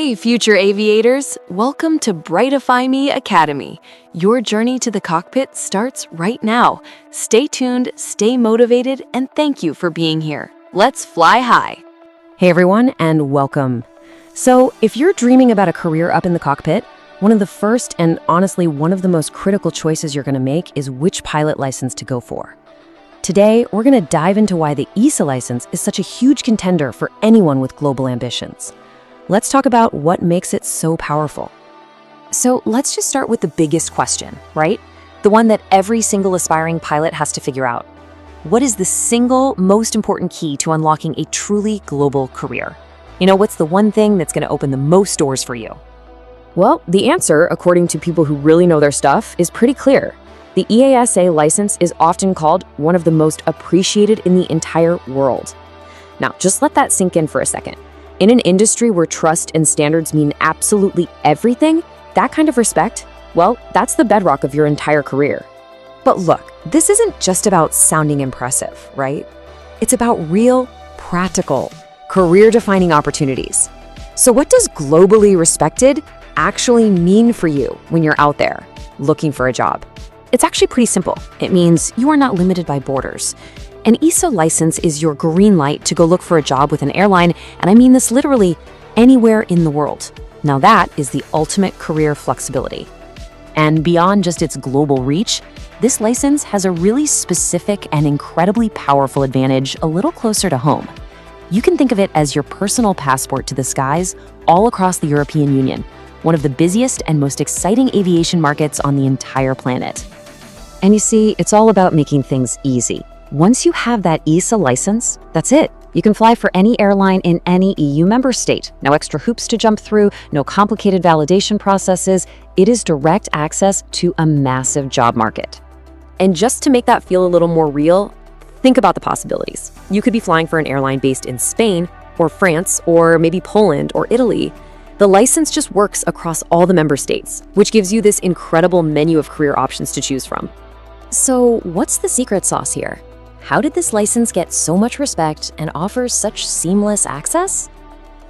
Hey, future aviators! Welcome to Brightify Me Academy. Your journey to the cockpit starts right now. Stay tuned, stay motivated, and thank you for being here. Let's fly high. Hey everyone, and welcome. So, if you're dreaming about a career up in the cockpit, one of the first and honestly one of the most critical choices you're going to make is which pilot license to go for. Today, we're going to dive into why the EASA license is such a huge contender for anyone with global ambitions. Let's talk about what makes it so powerful. So let's just start with the biggest question, right? The one that every single aspiring pilot has to figure out. What is the single most important key to unlocking a truly global career? What's the one thing that's going to open the most doors for you? Well, the answer, according to people who really know their stuff, is pretty clear. The EASA license is often called one of the most appreciated in the entire world. Now, just let that sink in for a second. In an industry where trust and standards mean absolutely everything, that kind of respect, well, that's the bedrock of your entire career. But look, this isn't just about sounding impressive, right? It's about real, practical, career-defining opportunities. So what does globally respected actually mean for you when you're out there looking for a job? It's actually pretty simple. It means you are not limited by borders. An EASA license is your green light to go look for a job with an airline, and I mean this literally anywhere in the world. Now that is the ultimate career flexibility. And beyond just its global reach, this license has a really specific and incredibly powerful advantage a little closer to home. You can think of it as your personal passport to the skies all across the European Union, one of the busiest and most exciting aviation markets on the entire planet. And you see, it's all about making things easy. Once you have that EASA license, that's it. You can fly for any airline in any EU member state. No extra hoops to jump through, no complicated validation processes. It is direct access to a massive job market. And just to make that feel a little more real, think about the possibilities. You could be flying for an airline based in Spain or France or maybe Poland or Italy. The license just works across all the member states, which gives you this incredible menu of career options to choose from. So what's the secret sauce here? How did this license get so much respect and offers such seamless access?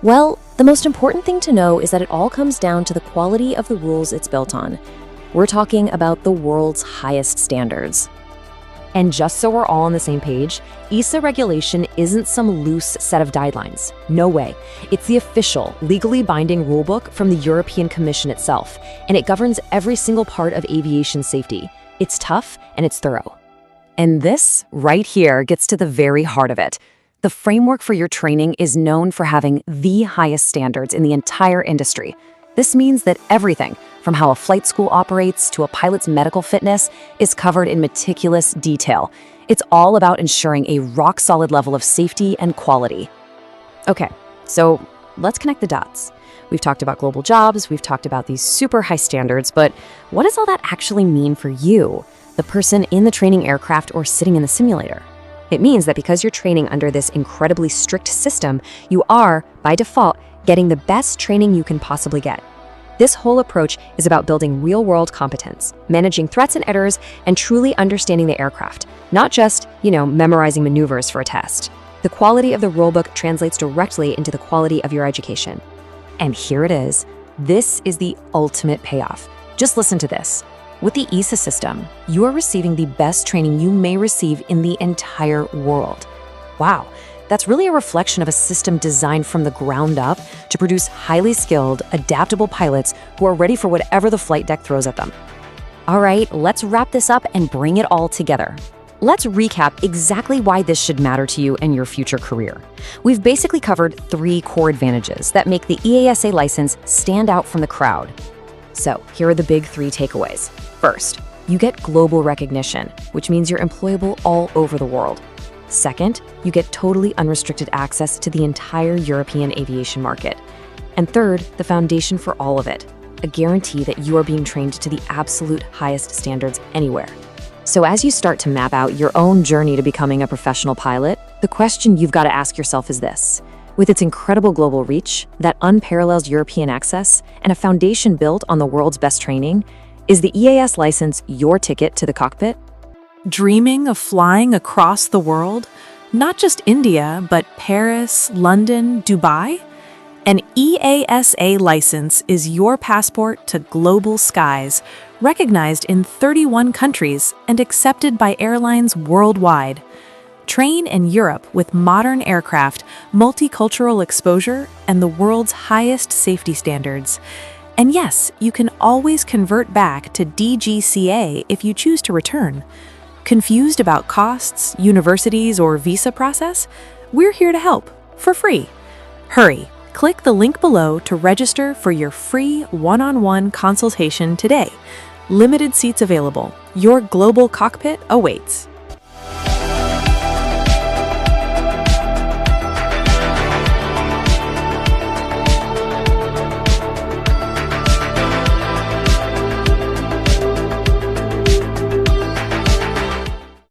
Well, the most important thing to know is that it all comes down to the quality of the rules it's built on. We're talking about the world's highest standards. And just so we're all on the same page, EASA regulation isn't some loose set of guidelines. No way. It's the official, legally binding rulebook from the European Commission itself, and it governs every single part of aviation safety. It's tough and it's thorough. And this, right here, gets to the very heart of it. The framework for your training is known for having the highest standards in the entire industry. This means that everything, from how a flight school operates to a pilot's medical fitness, is covered in meticulous detail. It's all about ensuring a rock-solid level of safety and quality. Okay, so let's connect the dots. We've talked about global jobs, we've talked about these super high standards, but what does all that actually mean for you, the person in the training aircraft or sitting in the simulator? It means that because you're training under this incredibly strict system, you are, by default, getting the best training you can possibly get. This whole approach is about building real-world competence, managing threats and errors, and truly understanding the aircraft, not just, memorizing maneuvers for a test. The quality of the rulebook translates directly into the quality of your education. And here it is. This is the ultimate payoff. Just listen to this. With the EASA system, you are receiving the best training you may receive in the entire world. Wow, that's really a reflection of a system designed from the ground up to produce highly skilled, adaptable pilots who are ready for whatever the flight deck throws at them. All right, let's wrap this up and bring it all together. Let's recap exactly why this should matter to you and your future career. We've basically covered 3 core advantages that make the EASA license stand out from the crowd. So here are the big 3 takeaways. First, you get global recognition, which means you're employable all over the world. Second, you get totally unrestricted access to the entire European aviation market. And third, the foundation for all of it, a guarantee that you are being trained to the absolute highest standards anywhere. So as you start to map out your own journey to becoming a professional pilot, the question you've got to ask yourself is this. With its incredible global reach, that unparalleled European access, and a foundation built on the world's best training, is the EAS license your ticket to the cockpit? Dreaming of flying across the world? Not just India, but Paris, London, Dubai? An EASA license is your passport to global skies, recognized in 31 countries and accepted by airlines worldwide. Train in Europe with modern aircraft, multicultural exposure, and the world's highest safety standards. And yes, you can always convert back to DGCA if you choose to return. Confused about costs, universities, or visa process? We're here to help, for free. Hurry, click the link below to register for your free one-on-one consultation today. Limited seats available. Your global cockpit awaits.